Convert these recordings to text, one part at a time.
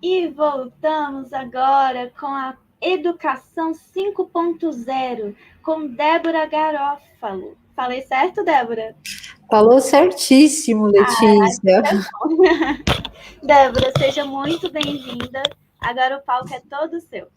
E voltamos agora com a Educação 5.0, com Débora Garófalo. Falei certo, Débora? Falou certíssimo, Letícia. Débora, seja muito bem-vinda. Agora o palco é todo seu.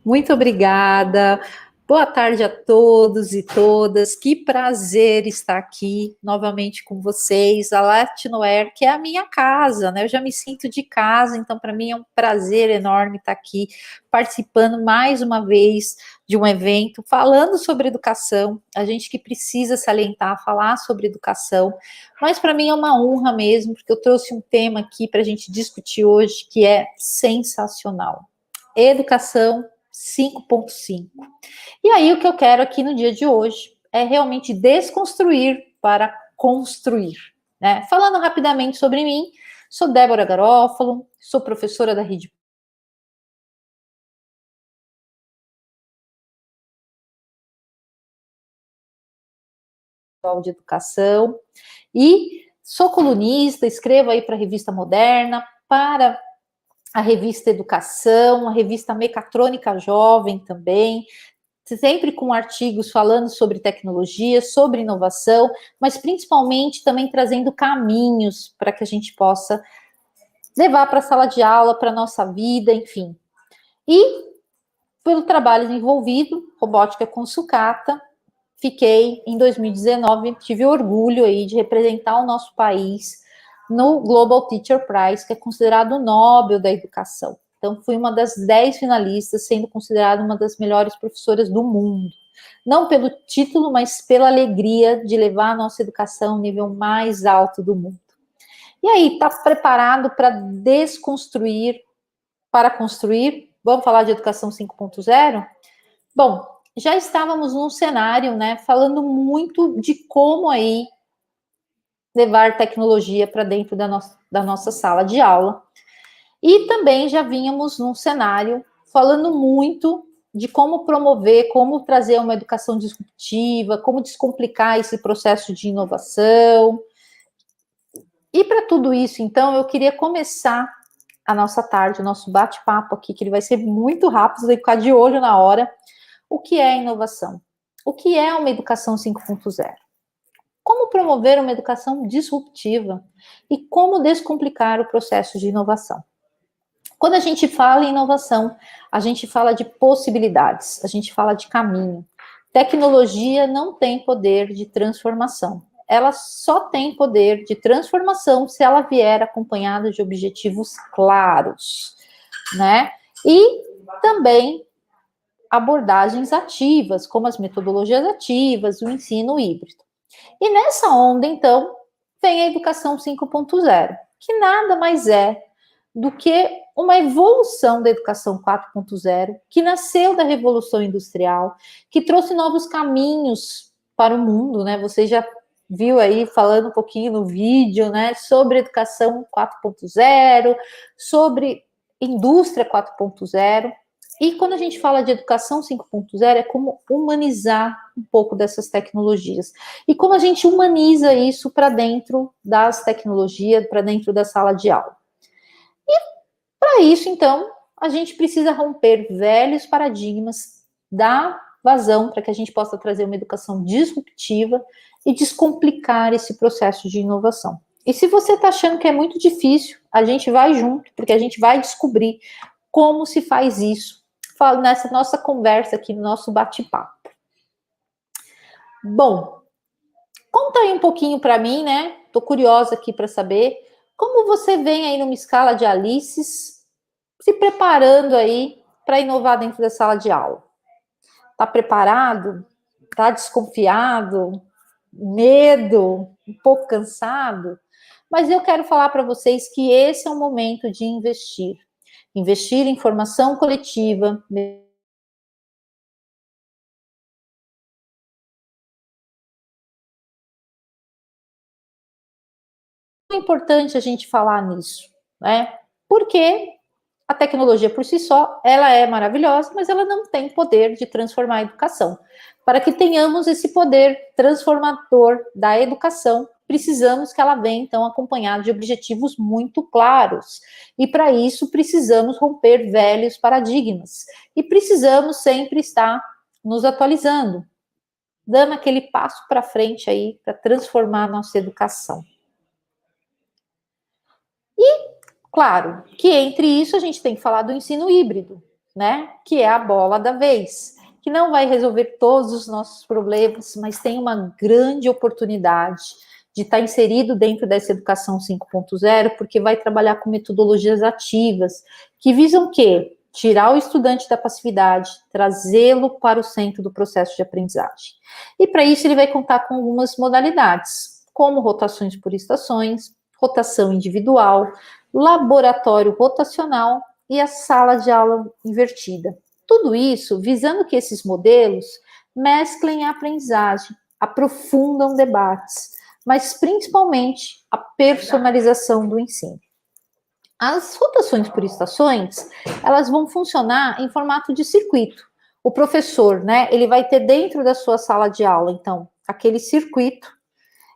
Muito obrigada. Boa tarde a todos e todas. Que prazer estar aqui novamente com vocês, a Latinoair, que é a minha casa, né? Eu já me sinto de casa, então para mim é um prazer enorme estar aqui participando mais uma vez de um evento falando sobre educação. A gente que precisa salientar, falar sobre educação, mas para mim é uma honra mesmo, porque eu trouxe um tema aqui para a gente discutir hoje que é sensacional. Educação 5.5. E aí, o que eu quero aqui no dia de hoje é realmente desconstruir para construir. Né? Falando rapidamente sobre mim, sou Débora Garófalo, sou professora da Rede de Educação e sou colunista, escrevo aí para a Revista Moderna, para a Revista Educação, a Revista Mecatrônica Jovem também, sempre com artigos falando sobre tecnologia, sobre inovação, mas principalmente também trazendo caminhos para que a gente possa levar para a sala de aula, para a nossa vida, enfim. E pelo trabalho envolvido, Robótica com Sucata, fiquei em 2019, tive orgulho aí de representar o nosso país no Global Teacher Prize, que é considerado o Nobel da Educação. Então, fui uma das 10 finalistas, sendo considerada uma das melhores professoras do mundo. Não pelo título, mas pela alegria de levar a nossa educação ao nível mais alto do mundo. E aí, está preparado para desconstruir, para construir? Vamos falar de educação 5.0? Bom, já estávamos num cenário, né, falando muito de como aí levar tecnologia para dentro da nossa sala de aula. E também já vínhamos num cenário falando muito de como promover, como trazer uma educação disruptiva, como descomplicar esse processo de inovação. E para tudo isso, então, eu queria começar a nossa tarde, o nosso bate-papo aqui, que ele vai ser muito rápido, você tem que ficar de olho na hora. O que é inovação? O que é uma educação 5.0? Como promover uma educação disruptiva? E como descomplicar o processo de inovação? Quando a gente fala em inovação, a gente fala de possibilidades, a gente fala de caminho. Tecnologia não tem poder de transformação. Ela só tem poder de transformação se ela vier acompanhada de objetivos claros, né? E também abordagens ativas, como as metodologias ativas, o ensino híbrido. E nessa onda, então, vem a educação 5.0, que nada mais é do que uma evolução da educação 4.0, que nasceu da Revolução Industrial, que trouxe novos caminhos para o mundo, né? Você já viu aí falando um pouquinho no vídeo, né, sobre educação 4.0, sobre indústria 4.0. E quando a gente fala de educação 5.0, é como humanizar um pouco dessas tecnologias. E como a gente humaniza isso para dentro das tecnologias, para dentro da sala de aula. E para isso, então, a gente precisa romper velhos paradigmas, dar vazão para que a gente possa trazer uma educação disruptiva e descomplicar esse processo de inovação. E se você está achando que é muito difícil, a gente vai junto, porque a gente vai descobrir como se faz isso nessa nossa conversa aqui, no nosso bate-papo. Bom, conta aí um pouquinho para mim, né? Tô curiosa aqui para saber como você vem aí numa escala de Alices, se preparando aí para inovar dentro da sala de aula. Tá preparado? Tá desconfiado? Medo? Um pouco cansado? Mas eu quero falar para vocês que esse é o momento de investir. Investir em formação coletiva, é importante a gente falar nisso, né? Porque a tecnologia por si só, ela é maravilhosa, mas ela não tem poder de transformar a educação. Para que tenhamos esse poder transformador da educação, precisamos que ela venha, então, acompanhada de objetivos muito claros. E, para isso, precisamos romper velhos paradigmas. E precisamos sempre estar nos atualizando, dando aquele passo para frente aí, para transformar a nossa educação. E, claro, que entre isso a gente tem que falar do ensino híbrido, né? Que é a bola da vez, que não vai resolver todos os nossos problemas, mas tem uma grande oportunidade de estar inserido dentro dessa educação 5.0, porque vai trabalhar com metodologias ativas, que visam o quê? Tirar o estudante da passividade, trazê-lo para o centro do processo de aprendizagem. E para isso ele vai contar com algumas modalidades, como rotações por estações, rotação individual, laboratório rotacional e a sala de aula invertida. Tudo isso visando que esses modelos mesclem a aprendizagem, aprofundam debates, mas principalmente a personalização do ensino. As rotações por estações, elas vão funcionar em formato de circuito. O professor, né, ele vai ter dentro da sua sala de aula, então, aquele circuito,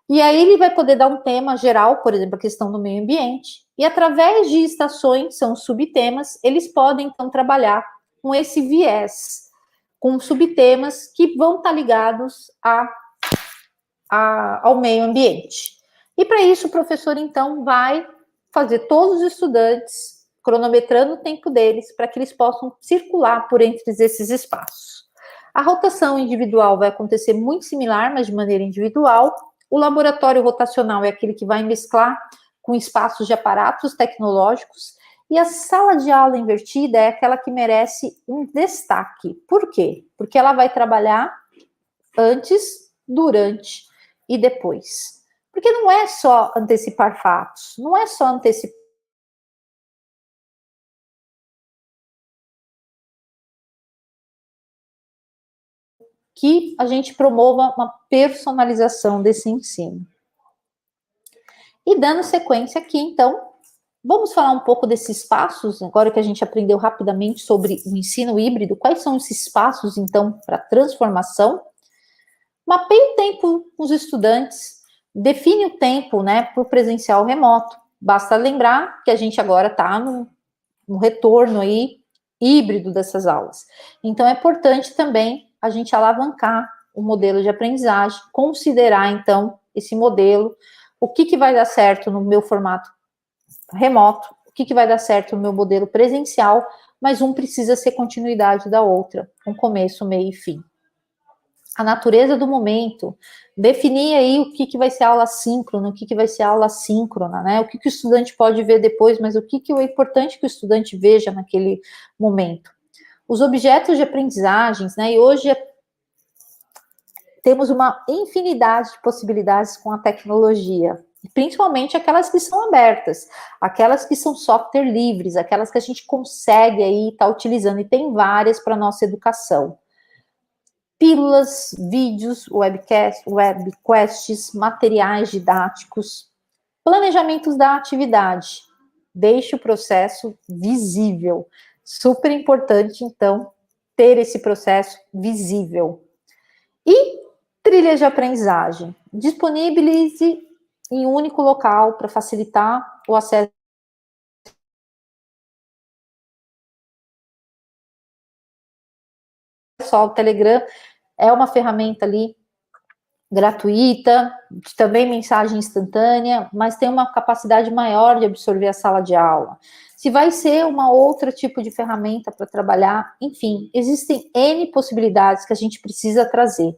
e aí ele vai poder dar um tema geral, por exemplo, a questão do meio ambiente, e através de estações, são subtemas, eles podem, então, trabalhar com esse viés, com subtemas que vão estar ligados ao meio ambiente. E para isso, o professor, então, vai fazer todos os estudantes, cronometrando o tempo deles, para que eles possam circular por entre esses espaços. A rotação individual vai acontecer muito similar, mas de maneira individual. O laboratório rotacional é aquele que vai mesclar com espaços de aparatos tecnológicos. E a sala de aula invertida é aquela que merece um destaque. Por quê? Porque ela vai trabalhar antes, durante e depois. Porque não é só antecipar fatos, não é só antecipar que a gente promova uma personalização desse ensino. E dando sequência aqui, então, vamos falar um pouco desses passos, agora que a gente aprendeu rapidamente sobre o ensino híbrido, quais são esses passos, então, para a transformação? Mapeie o tempo com os estudantes, define o tempo, né, por presencial remoto. Basta lembrar que a gente agora está no retorno aí híbrido dessas aulas. Então, é importante também a gente alavancar o modelo de aprendizagem, considerar, então, esse modelo, o que vai dar certo no meu formato remoto, o que vai dar certo no meu modelo presencial, mas um precisa ser continuidade da outra, um começo, meio e fim. A natureza do momento, definir aí o que vai ser aula síncrona, o que vai ser aula assíncrona, né? O que o estudante pode ver depois, mas o que é importante que o estudante veja naquele momento. Os objetos de aprendizagens, né? E hoje temos uma infinidade de possibilidades com a tecnologia, principalmente aquelas que são abertas, aquelas que são software livres, aquelas que a gente consegue aí estar utilizando, e tem várias para a nossa educação. Pílulas, vídeos, webcasts, materiais didáticos, planejamentos da atividade. Deixe o processo visível. Super importante, então, ter esse processo visível. E trilhas de aprendizagem. Disponibilize em um único local para facilitar o acesso ao Telegram. É uma ferramenta ali gratuita, também mensagem instantânea, mas tem uma capacidade maior de absorver a sala de aula. Se vai ser uma outra tipo de ferramenta para trabalhar, enfim, existem N possibilidades que a gente precisa trazer.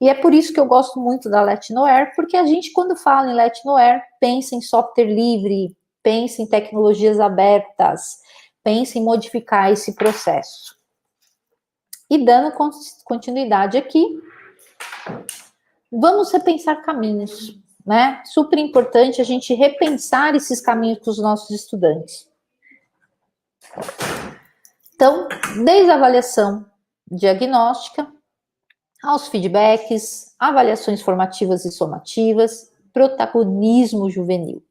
E é por isso que eu gosto muito da Letnoware, porque a gente, quando fala em Letnoware, pensa em software livre, pensa em tecnologias abertas, pensa em modificar esse processo. E dando continuidade aqui, vamos repensar caminhos, né? Super importante a gente repensar esses caminhos com os nossos estudantes. Então, desde a avaliação diagnóstica, aos feedbacks, avaliações formativas e somativas, protagonismo juvenil.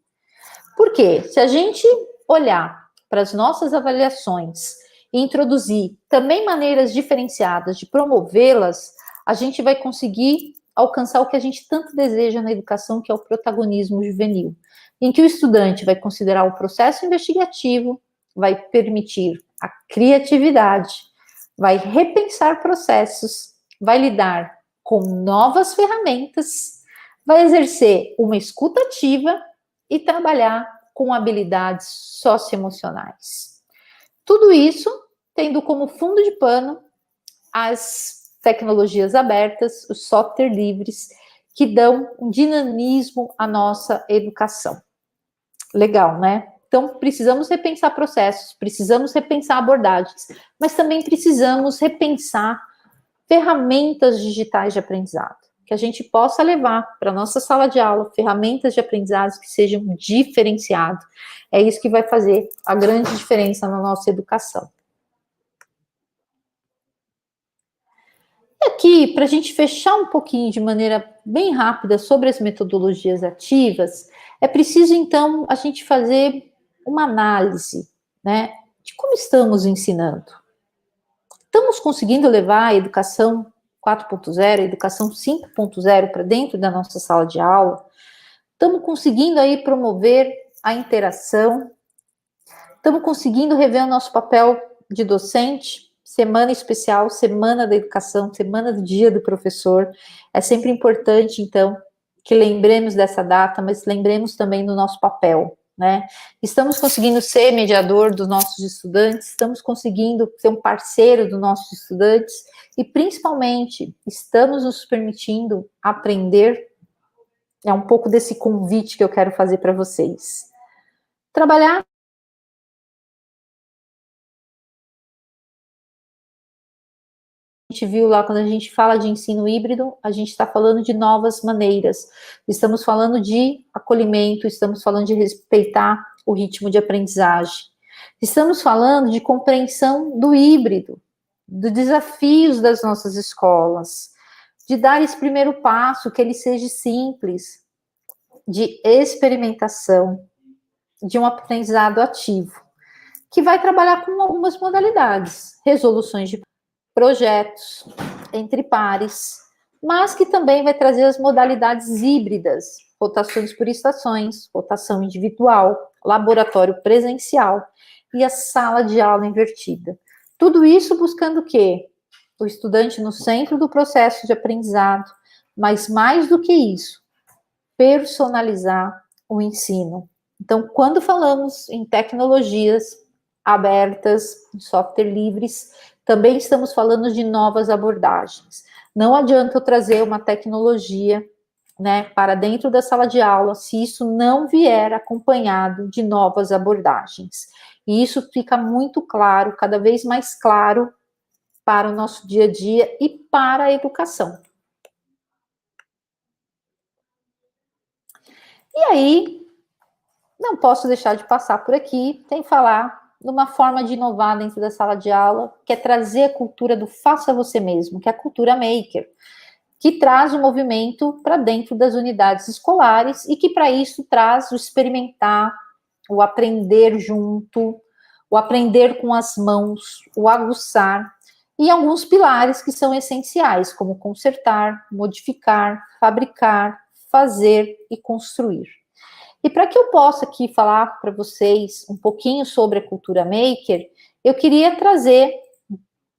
Por quê? Se a gente olhar para as nossas avaliações e introduzir também maneiras diferenciadas de promovê-las, a gente vai conseguir alcançar o que a gente tanto deseja na educação, que é o protagonismo juvenil, em que o estudante vai considerar o processo investigativo, vai permitir a criatividade, vai repensar processos, vai lidar com novas ferramentas, vai exercer uma escuta ativa e trabalhar com habilidades socioemocionais. Tudo isso tendo como fundo de pano as tecnologias abertas, os software livres, que dão um dinamismo à nossa educação. Legal, né? Então, precisamos repensar processos, precisamos repensar abordagens, mas também precisamos repensar ferramentas digitais de aprendizado, que a gente possa levar para a nossa sala de aula ferramentas de aprendizado que sejam diferenciadas. É isso que vai fazer a grande diferença na nossa educação. E aqui, para a gente fechar um pouquinho de maneira bem rápida sobre as metodologias ativas, é preciso, então, a gente fazer uma análise, né, de como estamos ensinando. Estamos conseguindo levar a educação 4.0, a educação 5.0 para dentro da nossa sala de aula? Estamos conseguindo aí promover a interação? Estamos conseguindo rever o nosso papel de docente? Semana especial, semana da educação, semana do dia do professor. É sempre importante, então, que lembremos dessa data, mas lembremos também do nosso papel, né? Estamos conseguindo ser mediador dos nossos estudantes, estamos conseguindo ser um parceiro dos nossos estudantes e, principalmente, estamos nos permitindo aprender. É um pouco desse convite que eu quero fazer para vocês. Trabalhar. A gente viu lá, quando a gente fala de ensino híbrido, a gente está falando de novas maneiras, estamos falando de acolhimento, estamos falando de respeitar o ritmo de aprendizagem, estamos falando de compreensão do híbrido, dos desafios das nossas escolas, de dar esse primeiro passo, que ele seja simples, de experimentação, de um aprendizado ativo, que vai trabalhar com algumas modalidades, resoluções de projetos entre pares, mas que também vai trazer as modalidades híbridas, rotações por estações, rotação individual, laboratório presencial e a sala de aula invertida. Tudo isso buscando o quê? O estudante no centro do processo de aprendizado, mas mais do que isso, personalizar o ensino. Então, quando falamos em tecnologias abertas, software livres, também estamos falando de novas abordagens. Não adianta eu trazer uma tecnologia, né, para dentro da sala de aula se isso não vier acompanhado de novas abordagens. E isso fica muito claro, cada vez mais claro, para o nosso dia a dia e para a educação. E aí, não posso deixar de passar por aqui, sem falar de uma forma de inovar dentro da sala de aula, que é trazer a cultura do faça você mesmo, que é a cultura maker, que traz o movimento para dentro das unidades escolares e que para isso traz o experimentar, o aprender junto, o aprender com as mãos, o aguçar, e alguns pilares que são essenciais, como consertar, modificar, fabricar, fazer e construir. E para que eu possa aqui falar para vocês um pouquinho sobre a cultura maker, eu queria trazer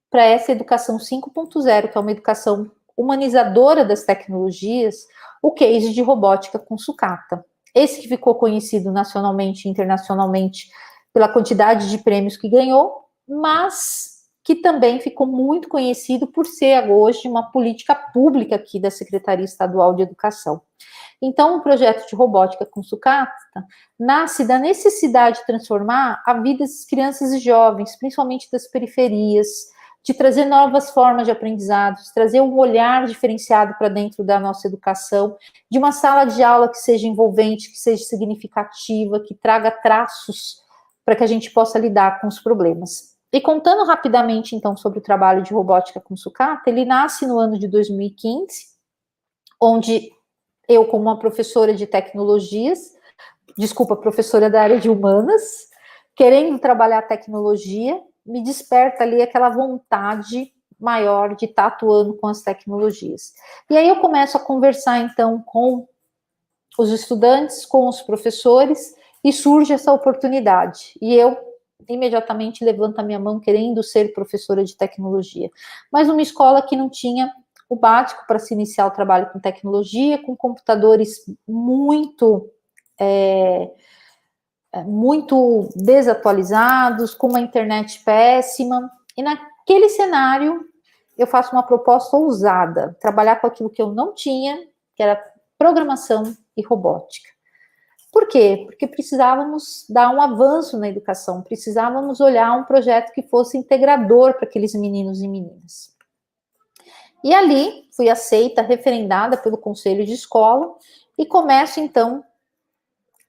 para essa educação 5.0, que é uma educação humanizadora das tecnologias, o case de robótica com sucata. Esse que ficou conhecido nacionalmente e internacionalmente pela quantidade de prêmios que ganhou, mas que também ficou muito conhecido por ser hoje uma política pública aqui da Secretaria Estadual de Educação. Então, o projeto de robótica com sucata nasce da necessidade de transformar a vida das crianças e jovens, principalmente das periferias, de trazer novas formas de aprendizado, de trazer um olhar diferenciado para dentro da nossa educação, de uma sala de aula que seja envolvente, que seja significativa, que traga traços para que a gente possa lidar com os problemas. E contando rapidamente, então, sobre o trabalho de robótica com sucata, ele nasce no ano de 2015, onde eu, como uma professora de tecnologias, professora da área de humanas, querendo trabalhar tecnologia, me desperta ali aquela vontade maior de estar atuando com as tecnologias. E aí eu começo a conversar, então, com os estudantes, com os professores, e surge essa oportunidade. E eu imediatamente levanto a minha mão querendo ser professora de tecnologia. Mas numa escola que não tinha o básico para se iniciar o trabalho com tecnologia, com computadores muito desatualizados, com uma internet péssima. E naquele cenário, eu faço uma proposta ousada, trabalhar com aquilo que eu não tinha, que era programação e robótica. Por quê? Porque precisávamos dar um avanço na educação, precisávamos olhar um projeto que fosse integrador para aqueles meninos e meninas. E ali fui aceita, referendada pelo conselho de escola e começo então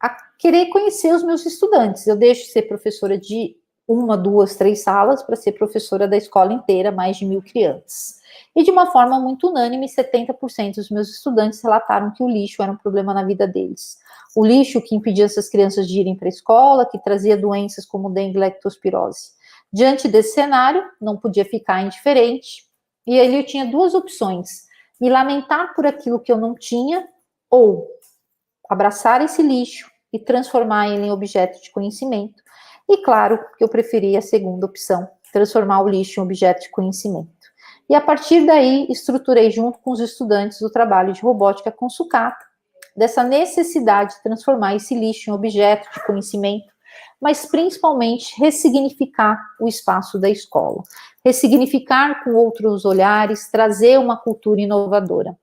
a querer conhecer os meus estudantes. Eu deixo de ser professora de 1, 2, 3 salas para ser professora da escola inteira, mais de 1.000 crianças. E de uma forma muito unânime, 70% dos meus estudantes relataram que o lixo era um problema na vida deles. O lixo que impedia essas crianças de irem para a escola, que trazia doenças como dengue e leptospirose. Diante desse cenário, não podia ficar indiferente, e ali eu tinha 2 opções: me lamentar por aquilo que eu não tinha, ou abraçar esse lixo e transformar ele em objeto de conhecimento. E claro que eu preferia a segunda opção, transformar o lixo em objeto de conhecimento. E a partir daí, estruturei junto com os estudantes o trabalho de robótica com sucata, dessa necessidade de transformar esse lixo em objeto de conhecimento, mas principalmente ressignificar o espaço da escola, ressignificar com outros olhares, trazer uma cultura inovadora.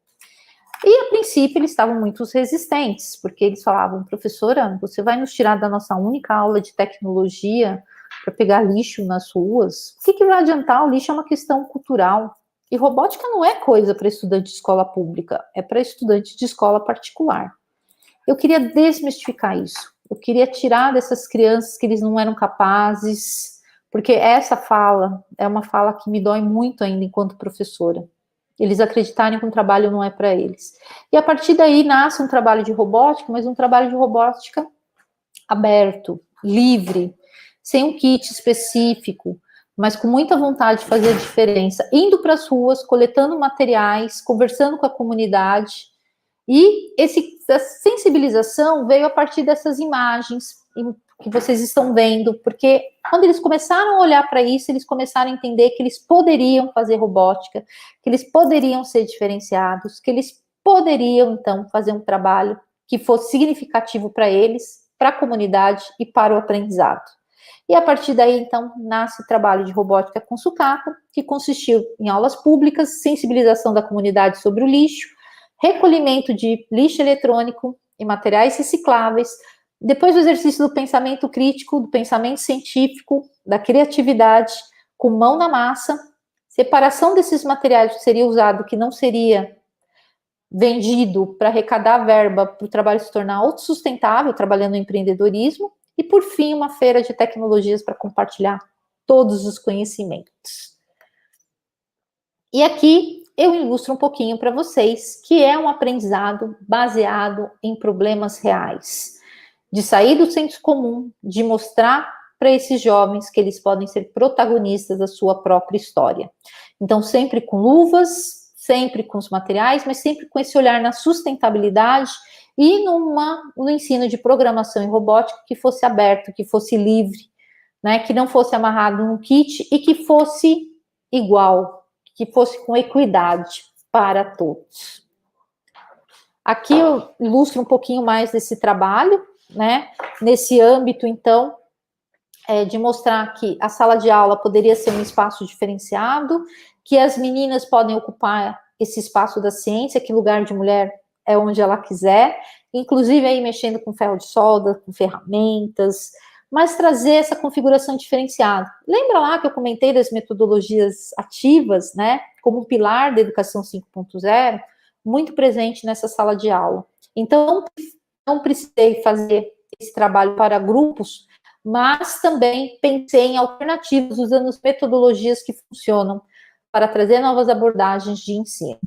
E, a princípio, eles estavam muito resistentes, porque eles falavam: professora, você vai nos tirar da nossa única aula de tecnologia para pegar lixo nas ruas? O que vai adiantar? O lixo é uma questão cultural. E robótica não é coisa para estudante de escola pública, é para estudante de escola particular. Eu queria desmistificar isso. Eu queria tirar dessas crianças que eles não eram capazes, porque essa fala é uma fala que me dói muito ainda enquanto professora. Eles acreditarem que um trabalho não é para eles. E a partir daí nasce um trabalho de robótica, mas um trabalho de robótica aberto, livre, sem um kit específico, mas com muita vontade de fazer a diferença, indo para as ruas, coletando materiais, conversando com a comunidade. E essa sensibilização veio a partir dessas imagens que vocês estão vendo, porque quando eles começaram a olhar para isso, eles começaram a entender que eles poderiam fazer robótica, que eles poderiam ser diferenciados, que eles poderiam, então, fazer um trabalho que fosse significativo para eles, para a comunidade e para o aprendizado. E a partir daí, então, nasce o trabalho de robótica com sucata, que consistiu em aulas públicas, sensibilização da comunidade sobre o lixo, recolhimento de lixo eletrônico e materiais recicláveis, depois do exercício do pensamento crítico, do pensamento científico, da criatividade, com mão na massa, separação desses materiais que seria usado, que não seria vendido para arrecadar verba para o trabalho se tornar autossustentável, trabalhando no empreendedorismo, e por fim uma feira de tecnologias para compartilhar todos os conhecimentos. E aqui eu ilustro um pouquinho para vocês que é um aprendizado baseado em problemas reais, de sair do senso comum, de mostrar para esses jovens que eles podem ser protagonistas da sua própria história. Então, sempre com luvas, sempre com os materiais, mas sempre com esse olhar na sustentabilidade e no ensino de programação e robótica que fosse aberto, que fosse livre, né, que não fosse amarrado num kit e que fosse igual, que fosse com equidade para todos. Aqui eu ilustro um pouquinho mais desse trabalho, né, nesse âmbito, então, de mostrar que a sala de aula poderia ser um espaço diferenciado, que as meninas podem ocupar esse espaço da ciência, que lugar de mulher é onde ela quiser, inclusive aí mexendo com ferro de solda, com ferramentas, mas trazer essa configuração diferenciada. Lembra lá que eu comentei das metodologias ativas, né, como um pilar da educação 5.0, muito presente nessa sala de aula. Então, não precisei fazer esse trabalho para grupos, mas também pensei em alternativas, usando as metodologias que funcionam para trazer novas abordagens de ensino.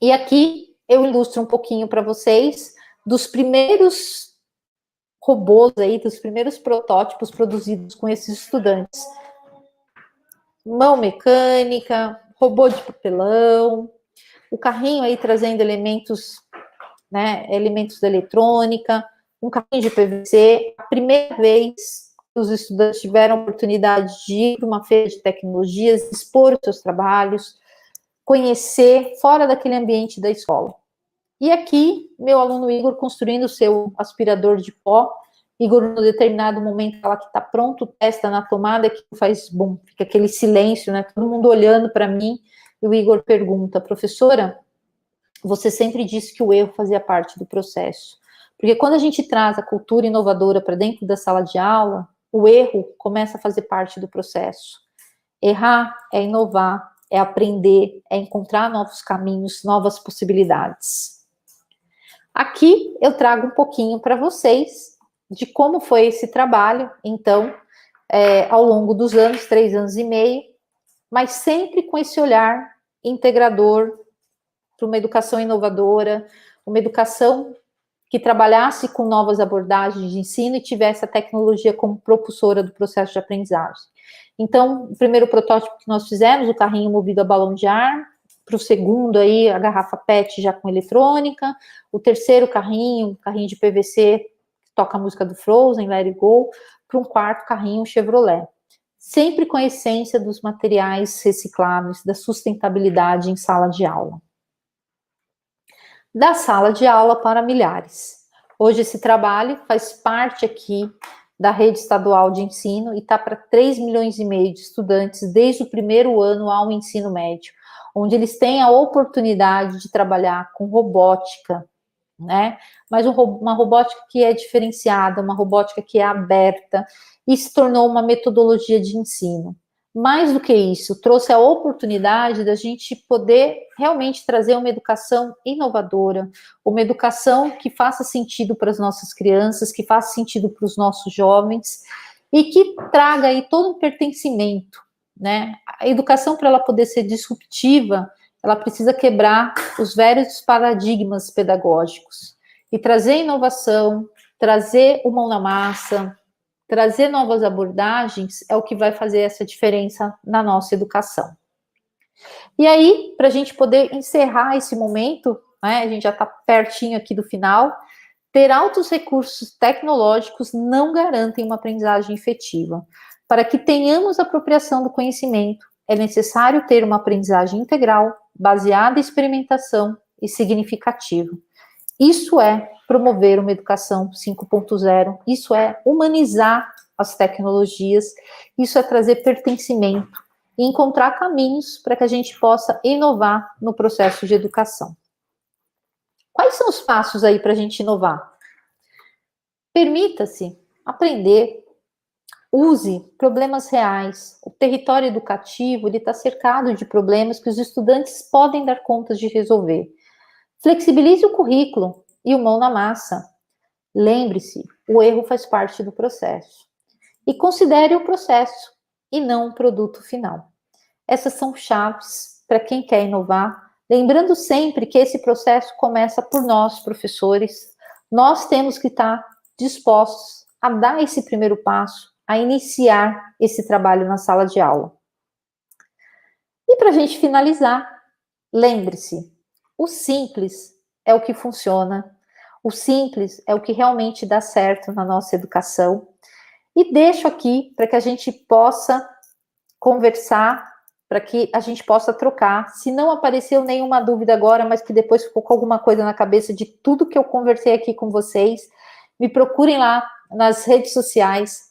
E aqui eu ilustro um pouquinho para vocês dos primeiros robôs aí, dos primeiros protótipos produzidos com esses estudantes. mão mecânica, robô de papelão, o carrinho aí trazendo elementos, né, elementos da eletrônica, um carrinho de PVC. A primeira vez que os estudantes tiveram a oportunidade de ir para uma feira de tecnologias, expor os seus trabalhos, conhecer fora daquele ambiente da escola. E aqui, meu aluno Igor construindo o seu aspirador de pó. Igor, no determinado momento, fala que está pronto, testa na tomada, que faz, bom, fica aquele silêncio, né? Todo mundo olhando para mim, e o Igor pergunta, professora, você sempre disse que o erro fazia parte do processo. Porque quando a gente traz a cultura inovadora para dentro da sala de aula, o erro começa a fazer parte do processo. Errar é inovar, é aprender, é encontrar novos caminhos, novas possibilidades. Aqui eu trago um pouquinho para vocês de como foi esse trabalho, então, ao longo dos anos, 3 anos e meio, mas sempre com esse olhar integrador para uma educação inovadora, uma educação que trabalhasse com novas abordagens de ensino e tivesse a tecnologia como propulsora do processo de aprendizagem. Então, o primeiro protótipo que nós fizemos, o carrinho movido a balão de ar, para o segundo aí, a garrafa PET já com eletrônica, o terceiro carrinho de PVC, que toca a música do Frozen, Let It Go, para um quarto carrinho Chevrolet. Sempre com a essência dos materiais recicláveis, da sustentabilidade em sala de aula. Da sala de aula para milhares. Hoje esse trabalho faz parte aqui da rede estadual de ensino e está para 3,5 milhões de estudantes desde o primeiro ano ao ensino médio, onde eles têm a oportunidade de trabalhar com robótica, né? Mas uma robótica que é diferenciada, uma robótica que é aberta e se tornou uma metodologia de ensino. Mais do que isso, trouxe a oportunidade da gente poder realmente trazer uma educação inovadora, uma educação que faça sentido para as nossas crianças, que faça sentido para os nossos jovens e que traga aí todo um pertencimento, né? A educação, para ela poder ser disruptiva, ela precisa quebrar os velhos paradigmas pedagógicos e trazer inovação, trazer o mão na massa, trazer novas abordagens é o que vai fazer essa diferença na nossa educação. E aí, para a gente poder encerrar esse momento, né, a gente já está pertinho aqui do final, ter altos recursos tecnológicos não garantem uma aprendizagem efetiva. Para que tenhamos apropriação do conhecimento, é necessário ter uma aprendizagem integral, baseada em experimentação e significativa. Isso é promover uma educação 5.0, isso é humanizar as tecnologias, isso é trazer pertencimento e encontrar caminhos para que a gente possa inovar no processo de educação. Quais são os passos aí para a gente inovar? Permita-se aprender, use problemas reais. O território educativo está cercado de problemas que os estudantes podem dar conta de resolver. Flexibilize o currículo e o mão na massa. Lembre-se, o erro faz parte do processo. E considere o processo e não o produto final. Essas são chaves para quem quer inovar. Lembrando sempre que esse processo começa por nós, professores. Nós temos que estar dispostos a dar esse primeiro passo, a iniciar esse trabalho na sala de aula. E para a gente finalizar, lembre-se, o simples é o que funciona, o simples é o que realmente dá certo na nossa educação. E deixo aqui para que a gente possa conversar, para que a gente possa trocar. Se não apareceu nenhuma dúvida agora, mas que depois ficou com alguma coisa na cabeça de tudo que eu conversei aqui com vocês, me procurem lá nas redes sociais,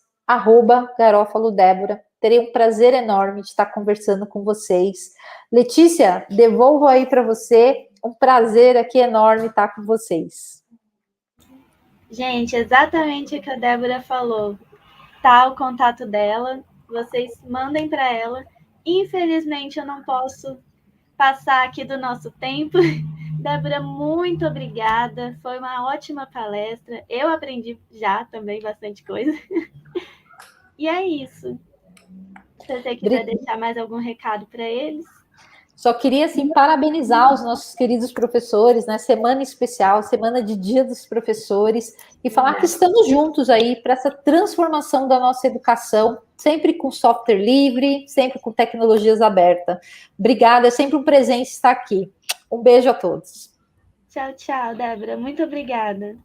@garofalodébora. Terei um prazer enorme de estar conversando com vocês. Letícia, devolvo aí para você. Um prazer aqui enorme estar com vocês. Gente, exatamente o que a Débora falou. Tá o contato dela, vocês mandem para ela. Infelizmente, eu não posso passar aqui do nosso tempo. Débora, muito obrigada. Foi uma ótima palestra. Eu aprendi já também bastante coisa. E é isso. Se você quiser deixar mais algum recado para eles. Só queria, assim, parabenizar os nossos queridos professores, né? Semana especial, semana de Dia dos Professores, e falar que estamos juntos aí para essa transformação da nossa educação, sempre com software livre, sempre com tecnologias abertas. Obrigada, é sempre um presente estar aqui. Um beijo a todos. Tchau, tchau, Débora. Muito obrigada.